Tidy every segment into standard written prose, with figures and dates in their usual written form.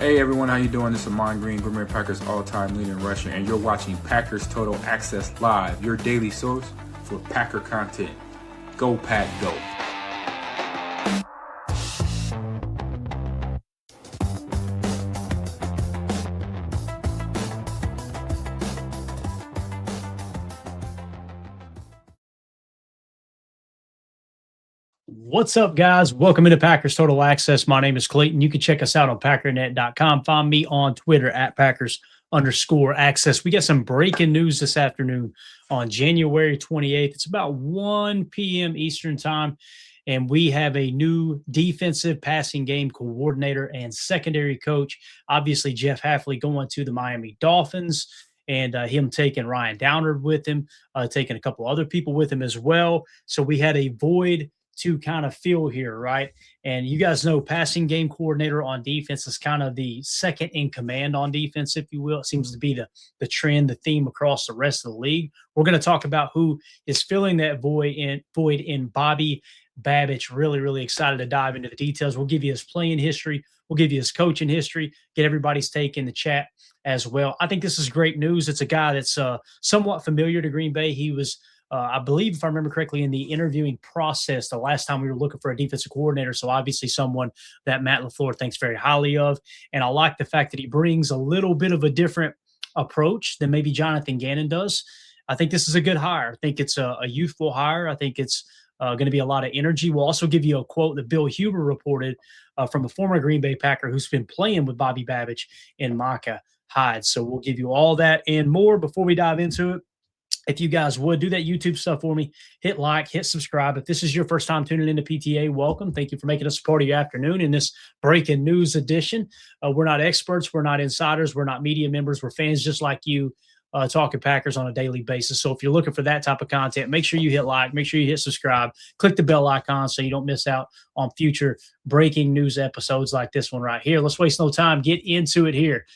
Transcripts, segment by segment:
Hey everyone, how you doing? This is Amon Green, Green Bay Packers all-time leading rusher, and you're watching Packers Total Access Live, your daily source for Packer content. Go Pack, go! What's up, guys? Welcome into Packers Total Access. My name is Clayton. You can check us out on packernet.com. Find me on Twitter at Packers_access. We got some breaking news this afternoon on January 28th. It's about 1 p.m. Eastern time, and we have a new defensive passing game coordinator and secondary coach. Obviously, Jeff Hafley going to the Miami Dolphins, and him taking Ryan Downard with him, taking a couple other people with him as well. So we had a void to kind of fill here, right? And you guys know passing game coordinator on defense is kind of the second in command on defense, if you will. It seems to be the trend, the theme across the rest of the league. We're going to talk about who is filling that void in Bobby Babich. Really, really excited to dive into the details. We'll give you his playing history. We'll give you his coaching history, get everybody's take in the chat as well. I think this is great news. It's a guy that's somewhat familiar to Green Bay. He was I believe, if I remember correctly, in the interviewing process the last time we were looking for a defensive coordinator. So obviously someone that Matt LaFleur thinks very highly of. And I like the fact that he brings a little bit of a different approach than maybe Jonathan Gannon does. I think this is a good hire. I think it's a youthful hire. I think it's going to be a lot of energy. We'll also give you a quote that Bill Huber reported from a former Green Bay Packer who's been playing with Bobby Babich in Micah Hyde. So we'll give you all that and more. Before we dive into it, if you guys would do that YouTube stuff for me, hit like, hit subscribe. If this is your first time tuning into PTA, welcome. Thank you for making us a part of your afternoon in this breaking news edition. We're not experts. We're not insiders. We're not media members. We're fans just like you talking Packers on a daily basis. So if you're looking for that type of content, make sure you hit like, make sure you hit subscribe, click the bell icon so you don't miss out on future breaking news episodes like this one right here. Let's waste no time. Get into it here.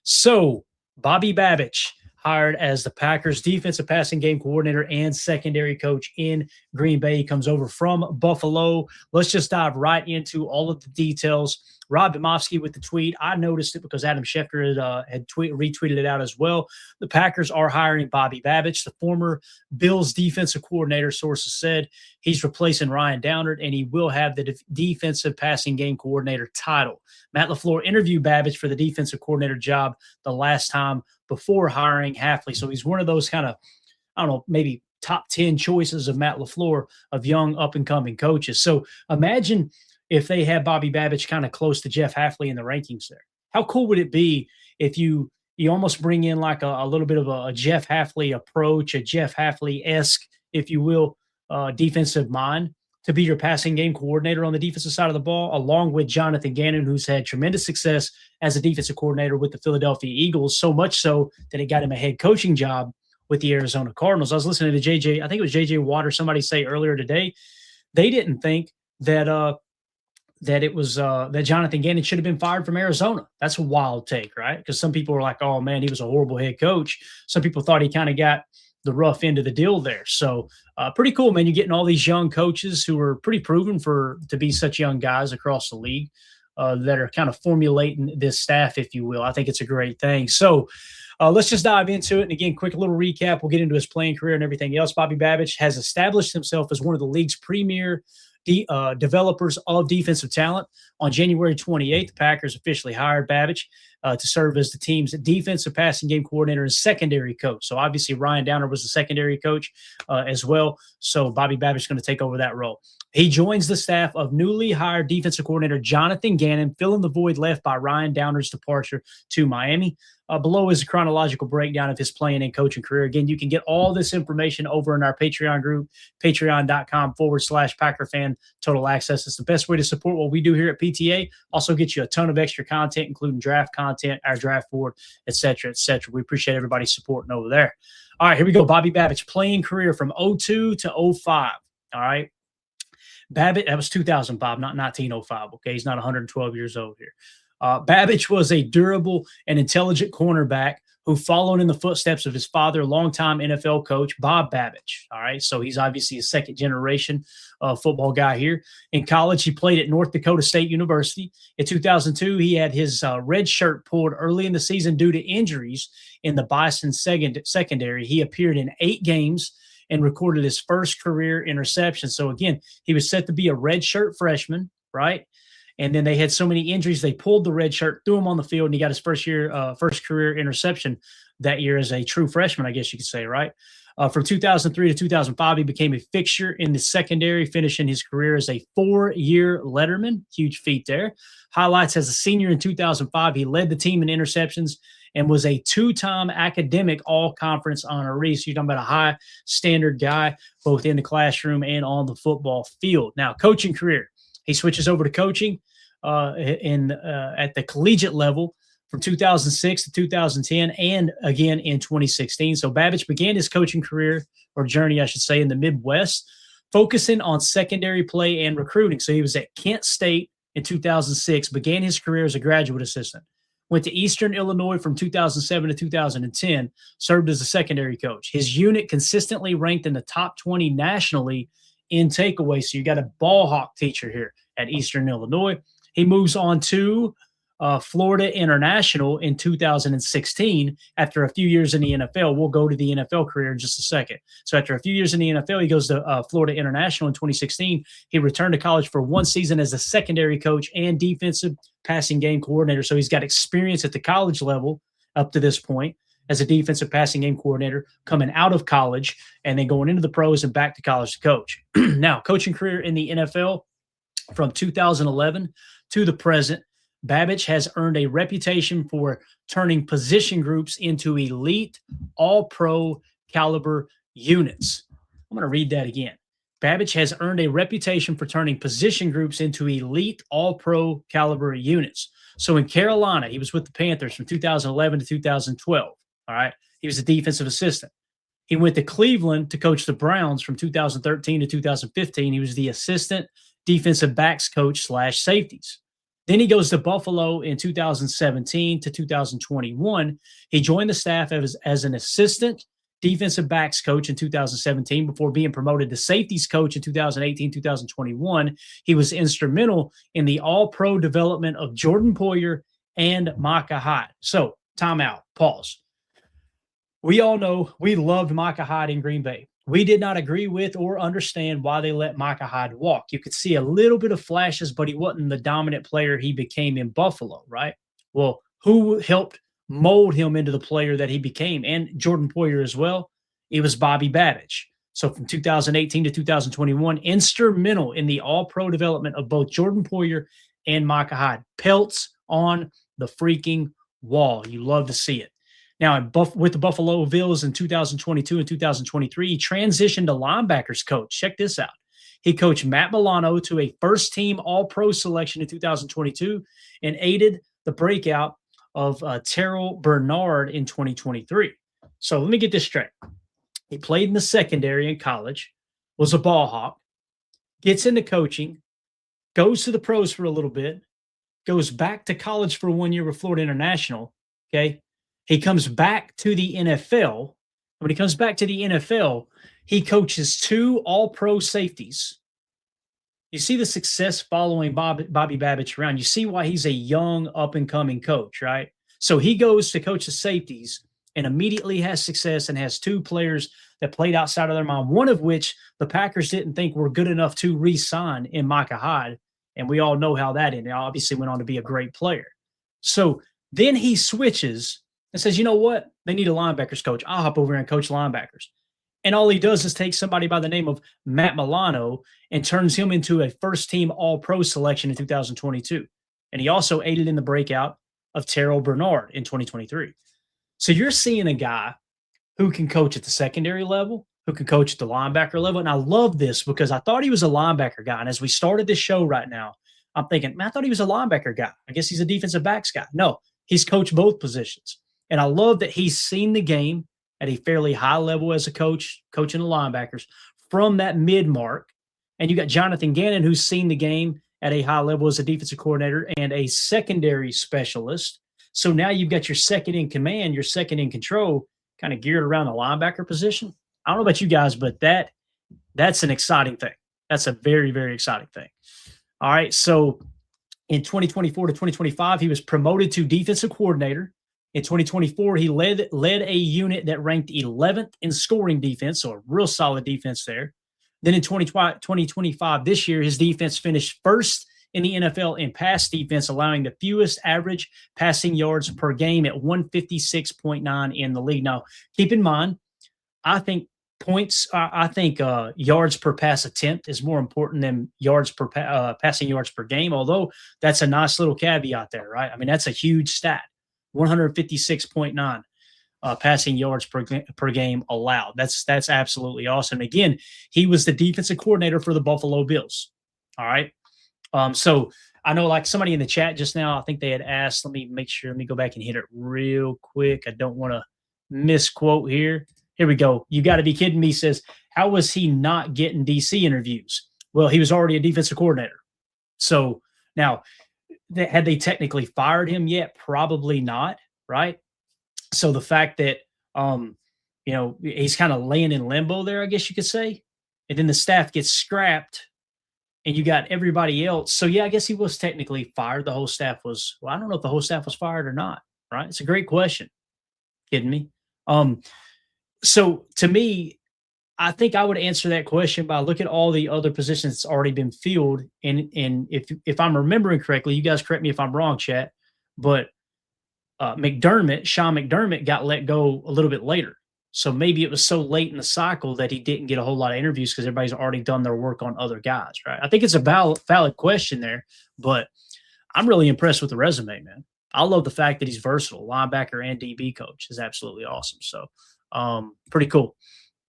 So Bobby Babich, hired as the Packers defensive passing game coordinator and secondary coach in Green Bay. He comes over from Buffalo. Let's just dive right into all of the details. Rob Demovsky with the tweet. I noticed it because Adam Schefter had retweeted it out as well. The Packers are hiring Bobby Babich, the former Bills defensive coordinator. Sources said he's replacing Ryan Downard, and he will have the defensive passing game coordinator title. Matt LaFleur interviewed Babich for the defensive coordinator job the last time before hiring Hafley. So he's one of those kind of, I don't know, maybe top 10 choices of Matt LaFleur of young up-and-coming coaches. So imagine if they had Bobby Babich kind of close to Jeff Hafley in the rankings there. How cool would it be if you almost bring in like a little bit of a Jeff Hafley approach, a Jeff Hafley-esque, if you will, defensive mind to be your passing game coordinator on the defensive side of the ball, along with Jonathan Gannon, who's had tremendous success as a defensive coordinator with the Philadelphia Eagles, so much so that it got him a head coaching job with the Arizona Cardinals. I was listening to JJ, I think it was JJ Watt or somebody say earlier today, they didn't think that it was that Jonathan Gannon should have been fired from Arizona. That's a wild take, right? Because some people were like, oh man, he was a horrible head coach. Some people thought he kind of got the rough end of the deal there. So pretty cool, man. You're getting all these young coaches who are pretty proven to be such young guys across the league that are kind of formulating this staff, if you will. I think it's a great thing. So let's just dive into it. And again, quick little recap. We'll get into his playing career and everything else. Bobby Babich has established himself as one of the league's premier developers of defensive talent. On January 28th, the Packers officially hired Babich to serve as the team's defensive passing game coordinator and secondary coach. So obviously Ryan Downer was the secondary coach as well. So Bobby Babich is going to take over that role. He joins the staff of newly hired defensive coordinator Jonathan Gannon, filling the void left by Ryan Downer's departure to Miami. Below is a chronological breakdown of his playing and coaching career. Again, you can get all this information over in our Patreon group, patreon.com/PackerFan Total Access. It's the best way to support what we do here at PTA. Also get you a ton of extra content, including draft content, our draft board, et cetera, et cetera. We appreciate everybody supporting over there. All right, here we go. Bobby Babich, playing career from 02 to 05. All right. Babich, that was 2005, not 1905. Okay, he's not 112 years old here. Babich was a durable and intelligent cornerback who followed in the footsteps of his father, longtime NFL coach, Bob Babich. All right. So he's obviously a second generation football guy here. In college, he played at North Dakota State University. In 2002, he had his red shirt pulled early in the season due to injuries in the Bison secondary. He appeared in 8 games and recorded his first career interception. So again, he was set to be a redshirt freshman, right? And then they had so many injuries, they pulled the red shirt, threw him on the field, and he got his first career interception that year as a true freshman, I guess you could say, right? From 2003 to 2005, he became a fixture in the secondary, finishing his career as a 4-year letterman. Huge feat there. Highlights: as a senior in 2005, he led the team in interceptions and was a 2-time academic all-conference honoree. So you're talking about a high-standard guy, both in the classroom and on the football field. Now, coaching career. He switches over to coaching at the collegiate level from 2006 to 2010 and again in 2016. So Babich began his coaching career, or journey, I should say, in the Midwest, focusing on secondary play and recruiting. So he was at Kent State in 2006, began his career as a graduate assistant. Went to Eastern Illinois from 2007 to 2010, served as a secondary coach. His unit consistently ranked in the top 20 nationally in takeaways. So you got a ball hawk teacher here at Eastern Illinois. He moves on to Florida International in 2016 after a few years in the NFL. We'll go to the NFL career in just a second. So after a few years in the NFL, he goes to Florida International in 2016. He returned to college for 1 season as a secondary coach and defensive passing game coordinator. So he's got experience at the college level up to this point as a defensive passing game coordinator, coming out of college and then going into the pros and back to college to coach. Now, coaching career in the NFL from 2011 to the present, Babich has earned a reputation for turning position groups into elite, all-pro caliber units. I'm going to read that again. Babich has earned a reputation for turning position groups into elite, all-pro caliber units. So in Carolina, he was with the Panthers from 2011 to 2012. All right. He was a defensive assistant. He went to Cleveland to coach the Browns from 2013 to 2015. He was the assistant defensive backs coach / safeties. Then he goes to Buffalo in 2017 to 2021. He joined the staff as an assistant defensive backs coach in 2017 before being promoted to safeties coach in 2018, 2021. He was instrumental in the all-pro development of Jordan Poyer and Micah Hyde. So, timeout, pause. We all know we loved Micah Hyde in Green Bay. We did not agree with or understand why they let Micah Hyde walk. You could see a little bit of flashes, but he wasn't the dominant player he became in Buffalo, right? Well, who helped mold him into the player that he became? And Jordan Poyer as well. It was Bobby Babich. So from 2018 to 2021, instrumental in the all-pro development of both Jordan Poyer and Micah Hyde. Pelts on the freaking wall. You love to see it. Now, with the Buffalo Bills in 2022 and 2023, he transitioned to linebackers coach. Check this out. He coached Matt Milano to a first-team All-Pro selection in 2022 and aided the breakout of Terrell Bernard in 2023. So let me get this straight. He played in the secondary in college, was a ball hawk, gets into coaching, goes to the pros for a little bit, goes back to college for 1 year with Florida International, okay? He comes back to the NFL. When he comes back to the NFL, he coaches 2 all-pro safeties. You see the success following Bobby Babich around. You see why he's a young, up-and-coming coach, right? So he goes to coach the safeties and immediately has success and has 2 players that played outside of their mind, one of which the Packers didn't think were good enough to re-sign in Micah Hyde. And we all know how that ended. He obviously went on to be a great player. So then he switches and says, you know what? They need a linebackers coach. I'll hop over here and coach linebackers. And all he does is take somebody by the name of Matt Milano and turns him into a first-team All-Pro selection in 2022. And he also aided in the breakout of Terrell Bernard in 2023. So you're seeing a guy who can coach at the secondary level, who can coach at the linebacker level. And I love this because I thought he was a linebacker guy. And as we started this show right now, I'm thinking, man, I thought he was a linebacker guy. I guess he's a defensive backs guy. No, he's coached both positions. And I love that he's seen the game at a fairly high level as a coach, coaching the linebackers from that mid-mark. And you got Jonathan Gannon, who's seen the game at a high level as a defensive coordinator and a secondary specialist. So now you've got your second in command, your second in control, kind of geared around the linebacker position. I don't know about you guys, but that's an exciting thing. That's a very, very exciting thing. All right. So in 2024 to 2025, he was promoted to defensive coordinator. In 2024, he led a unit that ranked 11th in scoring defense, so a real solid defense there. Then in 2025, this year, his defense finished first in the NFL in pass defense, allowing the fewest average passing yards per game at 156.9 in the league. Now, keep in mind, I think yards per pass attempt is more important than yards per passing yards per game, although that's a nice little caveat there, right? I mean, that's a huge stat, 156.9 passing yards per game allowed. That's absolutely awesome. Again, he was the defensive coordinator for the Buffalo Bills. All right. So I know like somebody in the chat just now, I think they had asked, let me go back and hit it real quick. I don't want to misquote here. Here we go. You got to be kidding me, says, how was he not getting DC interviews? Well, he was already a defensive coordinator. So now, had they technically fired him yet? Probably not, right? So the fact that, he's kind of laying in limbo there, I guess you could say, and then the staff gets scrapped and you got everybody else. So, yeah, I guess he was technically fired. The whole staff was, well, I don't know if the whole staff was fired or not, right? It's a great question. Kidding me? So to me, I think I would answer that question by looking at all the other positions that's already been filled. And if I'm remembering correctly, you guys correct me if I'm wrong, chat, but Sean McDermott got let go a little bit later. So maybe it was so late in the cycle that he didn't get a whole lot of interviews because everybody's already done their work on other guys, right? I think it's a valid question there, but I'm really impressed with the resume, man. I love the fact that he's versatile. Linebacker and DB coach is absolutely awesome. So pretty cool.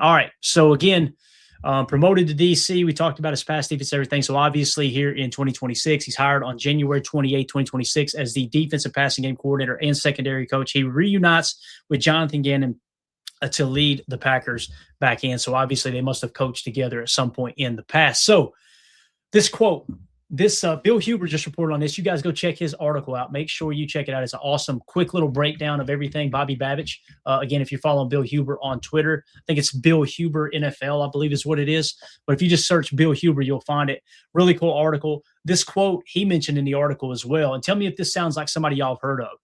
All right. So again, promoted to DC. We talked about his pass defense, everything. So obviously here in 2026, he's hired on January 28, 2026 as the defensive passing game coordinator and secondary coach. He reunites with Jonathan Gannon to lead the Packers back in. So obviously they must have coached together at some point in the past. So this quote, Bill Huber just reported on this. You guys go check his article out. Make sure you check it out. It's an awesome, quick little breakdown of everything. Bobby Babich. Again, if you're following Bill Huber on Twitter, I think it's Bill Huber NFL, I believe is what it is. But if you just search Bill Huber, you'll find it. Really cool article. This quote he mentioned in the article as well. And tell me if this sounds like somebody y'all have heard of.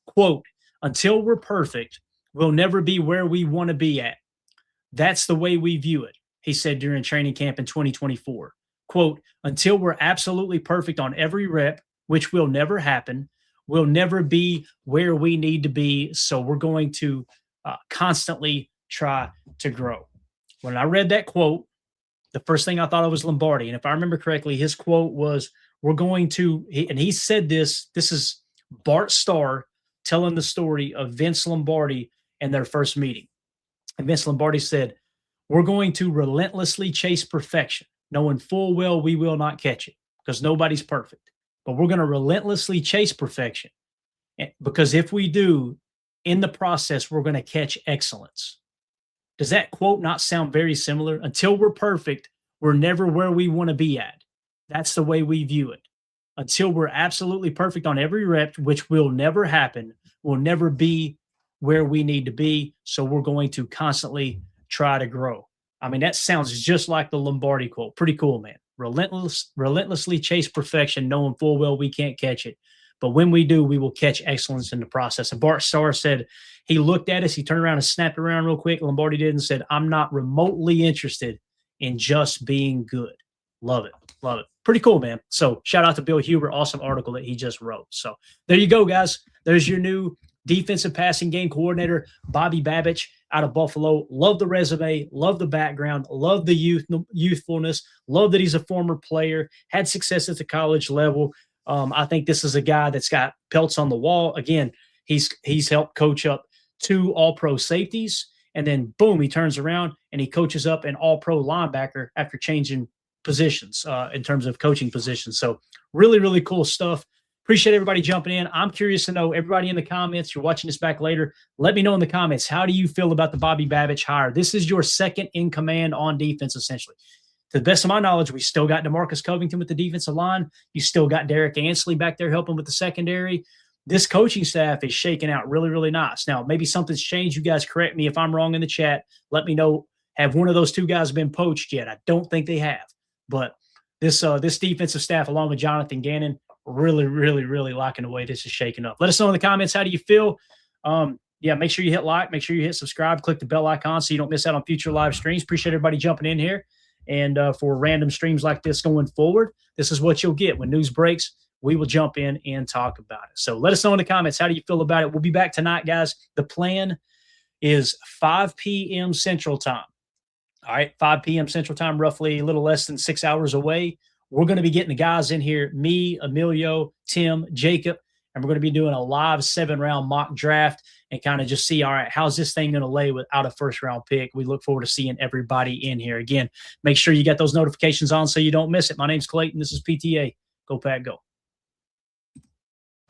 Quote, until we're perfect, we'll never be where we want to be at. That's the way we view it, he said during training camp in 2024. Quote, until we're absolutely perfect on every rep, which will never happen, we'll never be where we need to be. So we're going to constantly try to grow. When I read that quote, the first thing I thought of was Lombardi. And if I remember correctly, his quote was, we're going to, and he said this is Bart Starr telling the story of Vince Lombardi and their first meeting. And Vince Lombardi said, we're going to relentlessly chase perfection, knowing full well we will not catch it because nobody's perfect. But we're going to relentlessly chase perfection because if we do, in the process, we're going to catch excellence. Does that quote not sound very similar? Until we're perfect, we're never where we want to be at. That's the way we view it. Until we're absolutely perfect on every rep, which will never happen, we'll never be where we need to be. So we're going to constantly try to grow. I mean, that sounds just like the Lombardi quote. Pretty cool, man. Relentlessly chase perfection, knowing full well we can't catch it. But when we do, we will catch excellence in the process. And Bart Starr said he looked at us, he turned around and snapped around real quick. Lombardi did and said, I'm not remotely interested in just being good. Love it. Love it. Pretty cool, man. So shout out to Bill Huber. Awesome article that he just wrote. So there you go, guys. There's your new defensive passing game coordinator, Bobby Babich out of Buffalo. Love the resume, love the background, love the youthfulness, love that he's a former player, had success at the college level. I think this is a guy that's got pelts on the wall. Again, he's helped coach up 2 all-pro safeties, and then boom, he turns around and he coaches up an all-pro linebacker after changing positions in terms of coaching positions. So really, really cool stuff. Appreciate everybody jumping in. I'm curious to know, everybody in the comments, you're watching this back later, let me know in the comments, how do you feel about the Bobby Babich hire? This is your second in command on defense, essentially. To the best of my knowledge, we still got DeMarcus Covington with the defensive line. You still got Derek Ansley back there helping with the secondary. this coaching staff is shaking out really, really nice. Now, maybe something's changed. You guys correct me if I'm wrong in the chat. Let me know. Have one of those two guys been poached yet? I don't think they have. But this defensive staff, along with Jonathan Gannon, really, really, really liking the way this is shaking up. Let us know in the comments, how do you feel? Make sure you hit like, make sure you hit subscribe, click the bell icon so you don't miss out on future live streams. Appreciate everybody jumping in here. And for random streams like this going forward, this is what you'll get. When news breaks, we will jump in and talk about it. So let us know in the comments, how do you feel about it? We'll be back tonight, guys. The plan is 5 p.m. Central Time. All right, 5 p.m. Central Time, roughly a little less than 6 hours away. We're going to be getting the guys in here, me, Emilio, Tim, Jacob, and we're going to be doing a live 7-round mock draft and kind of just see, all right, how's this thing going to lay without a first-round pick? We look forward to seeing everybody in here. Again, make sure you get those notifications on so you don't miss it. My name's Clayton. This is PTA. Go, Pack, go.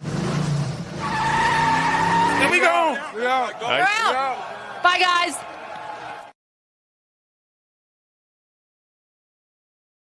Here we go. We're out. Bye, guys.